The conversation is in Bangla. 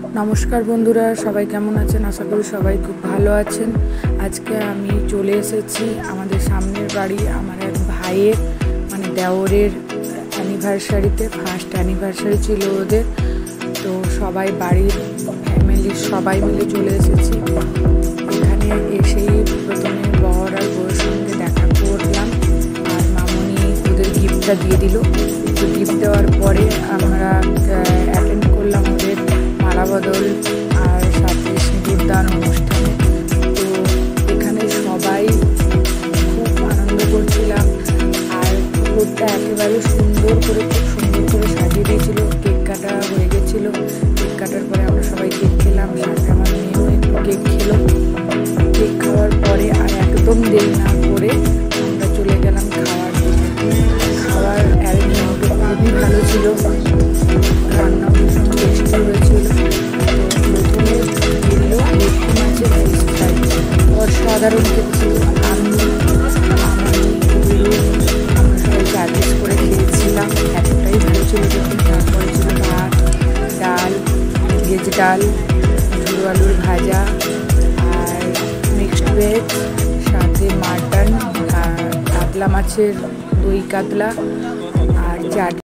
নমস্কার বন্ধুরা, সবাই কেমন আছেন? আশা করি সবাই খুব ভালো আছেন। আজকে আমি চলে এসেছি আমাদের সামনের বাড়ি, আমার এক ভাইয়ের মানে দেওরের অ্যানিভার্সারিতে। ফার্স্ট অ্যানিভার্সারি ছিল ওদের, তো সবাই বাড়ির ফ্যামিলির সবাই মিলে চলে এসেছি। এখানে এসেই প্রথমে বর আর বউয়ের সঙ্গে দেখা করলাম, আর মামনি ওদের গিফটটা দিয়ে দিল। তো গিফট দেওয়ার পরে আমরা অ্যাটেন্ড করলাম ওদের মালা বদল আর সাথে সিঁদুরদান অনুষ্ঠানে। তো এখানে সবাই খুব আনন্দ করছিলাম, আর পুকুরটা একেবারে খুব সুন্দর করে সাজিয়ে দিয়েছিল। কেক কাটা হয়ে গেছিলো, কেক কাটার পরে আমরা সবাই কেক খেলাম, সাথে আমার মেয়েও একটু কেক খেলো। কেক খাওয়ার পরে আর একদম দেরি না করে আমরা চলে গেলাম খাওয়ার জন্য। খাওয়ার অ্যারেঞ্জমেন্টও খুবই ভালো ছিল, রান্নাও ভীষণ টেস্টি হয়েছিল। তো প্রথমে দিল ভেটকি মাছের ফিশ ফ্রাই, অসাধারণ খেতে। আমরা সবাই চার্জেস করে খেয়েছিলাম, এতটাই ভালো ছিল। তারপরে ছিল ভাত, ডাল, ভেজ ডাল, ঝুড়ো আলুর ভাজা আর মিক্সড ভেজ, সাথে মাটন, কাতলা মাছের দই কাতলা আর চাটনি।